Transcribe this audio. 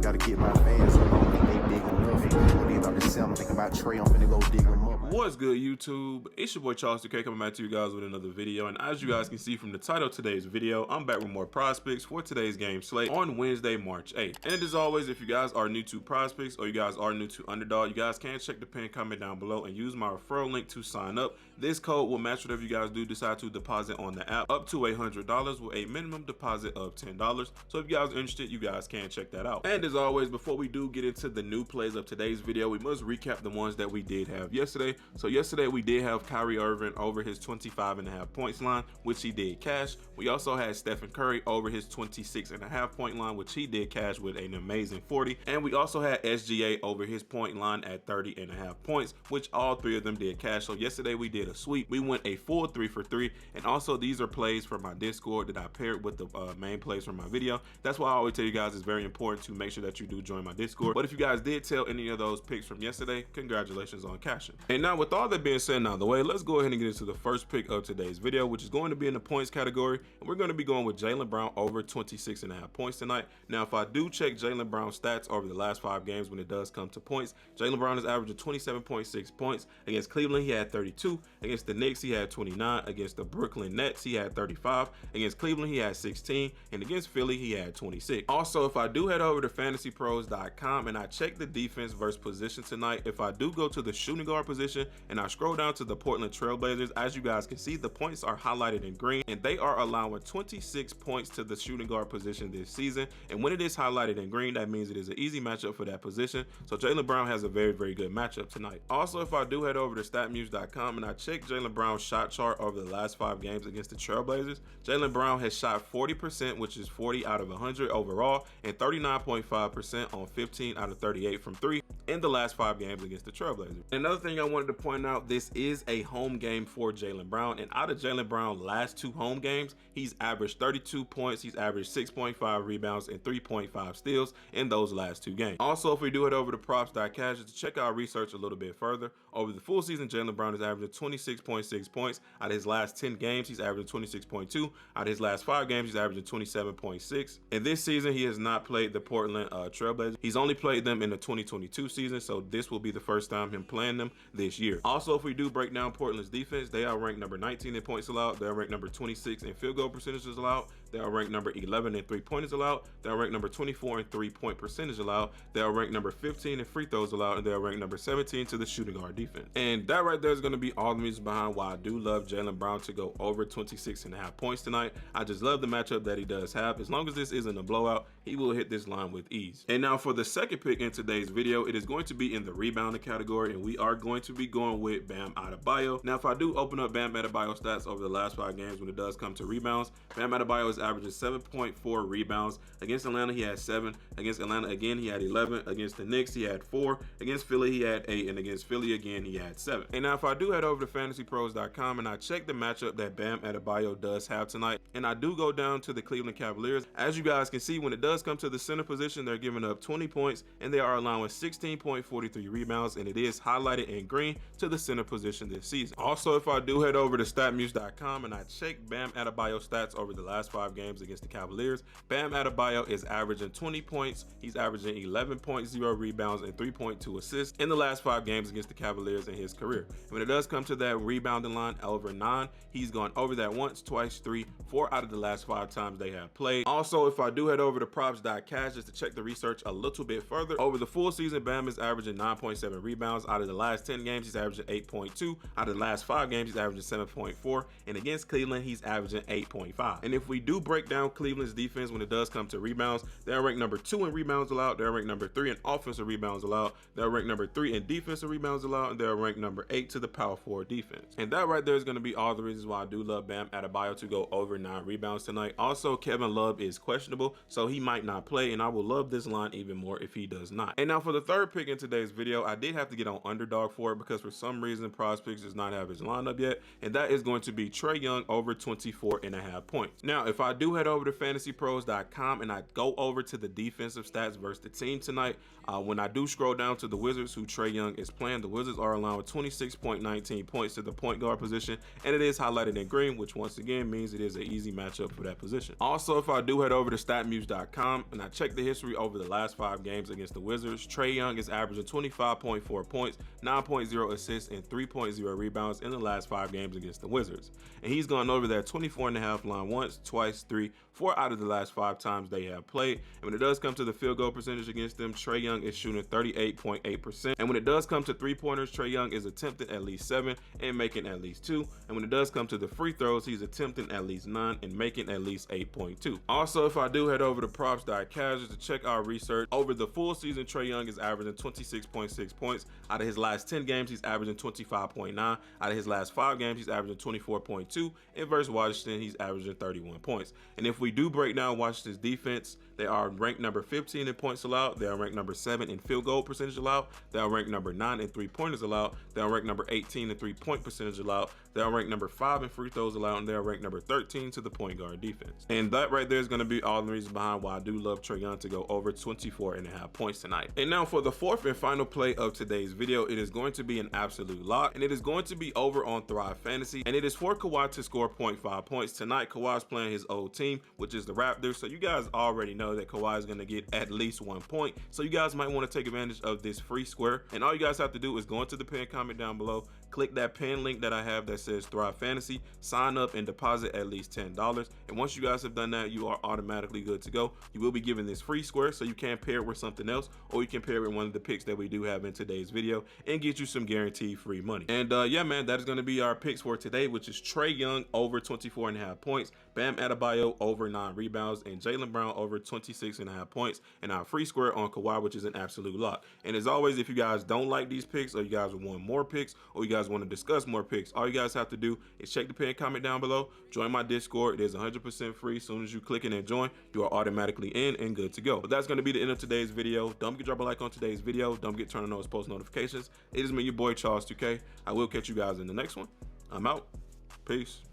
Gotta get my fans, I don't think they big enough. When they thought to sell, I'm thinking about Trey, I'm finna go dig them up. What's good, YouTube? It's your boy Charles 2K coming back to you guys with another video. And as you guys can see from the title of today's video, I'm back with more PrizePicks for today's game slate on Wednesday, March 8th. And as always, if you guys are new to PrizePicks or you guys are new to Underdog, you guys can check the pinned comment down below and use my referral link to sign up. This code will match whatever you guys do decide to deposit on the app up to $100 with a minimum deposit of $10. So if you guys are interested, you guys can check that out. And as always, before we do get into the new plays of today's video, we must recap the ones that we did have yesterday. So yesterday we did have Kyrie Irving over his 25.5 points line, which he did cash. We also had Stephen Curry over his 26.5 point line, which he did cash with an amazing 40. And we also had SGA over his point line at 30.5 points, which all three of them did cash. So yesterday we did a sweep. We went a full 3 for 3. And also these are plays from my Discord that I paired with the main plays from my video. That's why I always tell you guys it's very important to make sure that you do join my Discord. But if you guys did tell any of those picks from yesterday, congratulations on cashing. And now with all that being said out of the way, let's go ahead and get into the first pick of today's video, which is going to be in the points category. And we're going to be going with Jaylen Brown over 26.5 points tonight. Now, if I do check Jaylen Brown's stats over the last 5 games when it does come to points, Jaylen Brown is averaging 27.6 points. Against Cleveland, he had 32. Against the Knicks, he had 29. Against the Brooklyn Nets, he had 35. Against Cleveland, he had 16. And against Philly, he had 26. Also, if I do head over to fantasypros.com and I check the defense versus position tonight, if I do go to the shooting guard position and I scroll down to the Portland Trailblazers, as you guys can see, the points are highlighted in green and they are allowing 26 points to the shooting guard position this season. And when it is highlighted in green, that means it is an easy matchup for that position. So Jaylen Brown has a very, very good matchup tonight. Also, if I do head over to statmuse.com and I check Jaylen Brown's shot chart over the last 5 games against the Trailblazers, Jaylen Brown has shot 40%, which is 40 out of 100 overall, and 39.5% on 15 out of 38 from 3 in the last 5 games against the Trailblazers. Another thing I wanted to point out, this is a home game for Jaylen Brown, and out of Jaylen Brown's last 2 home games, he's averaged 32 points, he's averaged 6.5 rebounds and 3.5 steals in those last 2 games. Also, if we do head over to props.cash to check our research a little bit further, over the full season, Jaylen Brown is averaging 26.6 points. Out of his last 10 games, he's averaging 26.2. Out of his last 5 games, he's averaging 27.6. And this season, he has not played the Portland Trailblazers. He's only played them in the 2022 season, so this will be the first time him playing them this year. Also, if we do break down Portland's defense, they are ranked number 19 in points allowed. They are ranked number 26 in field goal percentages allowed. They are ranked number 11 in 3-pointers allowed. They are ranked number 24 in 3-point percentage allowed. They are ranked number 15 in free throws allowed, and they are ranked number 17 to the shooting guard defense. And that right there is going to be all the reasons behind why I do love Jaylen Brown to go over 26.5 points tonight. I just love the matchup that he does have. As long as this isn't a blowout, he will hit this line with ease. And now for the second pick in today's video, it is going to be in the rebounding category, and we are going to be going with Bam Adebayo. Now, if I do open up Bam Adebayo stats over the last 5 games when it does come to rebounds, Bam Adebayo is averaging 7.4 rebounds. Against Atlanta, he had 7. Against Atlanta again, he had 11. Against the Knicks, he had 4. Against Philly, he had 8. And against Philly again, he had 7. And now if I do head over to fantasypros.com and I check the matchup that Bam Adebayo does have tonight, and I do go down to the Cleveland Cavaliers, as you guys can see, when it does come to the center position, they're giving up 20 points and they are allowing 16.43 rebounds, and it is highlighted in green to the center position this season. Also, if I do head over to statmuse.com and I check Bam Adebayo stats over the last 5 games against the Cavaliers, Bam Adebayo is averaging 20 points, he's averaging 11.0 rebounds and 3.2 assists in the last 5 games against the Cavaliers in his career. When it does come to that rebounding line over 9, he's gone over that once, twice, 3, 4 out of the last 5 times they have played. Also, if I do head over to props.cash just to check the research a little bit further, over the full season, Bam is averaging 9.7 rebounds. Out of the last 10 games, he's averaging 8.2. Out of the last 5 games, he's averaging 7.4. And against Cleveland, he's averaging 8.5. And if we do break down Cleveland's defense when it does come to rebounds, they're ranked number 2 in rebounds allowed. They're ranked number 3 in offensive rebounds allowed. They're ranked number 3 in defensive rebounds allowed. And they're ranked number 8 to the power forward defense. And that right there is going to be all the reasons why I do love Bam Adebayo to go over 9 rebounds tonight. Also, Kevin Love is questionable, so he might not play, and I will love this line even more if he does not. And now for the third pick in today's video, I did have to get on Underdog for it because for some reason PrizePicks does not have his lineup yet, and that is going to be Trae Young over 24.5 points. Now, if I do head over to fantasypros.com and I go over to the defensive stats versus the team tonight, when I do scroll down to the Wizards, who Trae Young is playing, the Wizards are allowing 26.19 points to the point guard position, and it is highlighted in green, which once again means it is an easy matchup for that position. Also, if I do head over to statmuse.com and I check the history over the last 5 games against the Wizards, Trae Young is averaging 25.4 points, 9.0 assists, and 3.0 rebounds in the last 5 games against the Wizards. And he's gone over that 24.5 line once, twice, 3, 4 out of the last 5 times they have played. And when it does come to the field goal percentage against them, Trae Young is shooting 38.8%. And when it does come to 3-pointers, Trae Young is attempting at least 7 and making at least 2. And when it does come to the free throws, he's attempting at least 9 and making at least 8.2. Also, if I do head over to props.casual to check our research, over the full season, Trae Young is averaging 26.6 points. Out of his last 10 games, he's averaging 25.9. Out of his last 5 games, he's averaging 24.2. And versus Washington, he's averaging 31 points. And if we do break down Washington's defense, they are ranked number 15 in points allowed. They are ranked number 7 in field goal percentage allowed. They are ranked number 9 in 3-pointers allowed. They are ranked number 18 in 3-point percentage allowed. They are ranked number 5 in free throws allowed, and they are ranked number 13 to the point guard defense. And that right there is going to be all the reasons behind why I do love Trae Young to go over 24.5 points tonight. And now for the fourth and final play of today's video, it is going to be an absolute lock, and it is going to be over on Thrive Fantasy, and it is for Kawhi to score 0.5 points. Tonight, Kawhi's playing his old team, which is the Raptors, so you guys already know that Kawhi is going to get at least 1 point. So you guys might want to take advantage of this free square, and all you guys have to do is go into the pinned comment down below, click that pin link that I have that says Thrive Fantasy, sign up and deposit at least $10. And once you guys have done that, you are automatically good to go. You will be given this free square, so you can pair it with something else, or you can pair it with one of the picks that we do have in today's video and get you some guaranteed free money. And yeah, man, that is going to be our picks for today, which is Trae Young over 24.5 points, Bam Adebayo over 9 rebounds, and Jaylen Brown over 26.5 points, and our free square on Kawhi, which is an absolute lock. And as always, if you guys don't like these picks, or you guys want more picks, or you guys want to discuss more picks, all you guys have to do is check the pinned comment down below, join my Discord. It is 100% free. As soon as you click in and join, you are automatically in and good to go. But that's going to be the end of today's video. Don't forget to drop a like on today's video. Don't forget to turn on those post notifications. It is me, your boy Charles 2K. I will catch you guys in the next one. I'm out. Peace.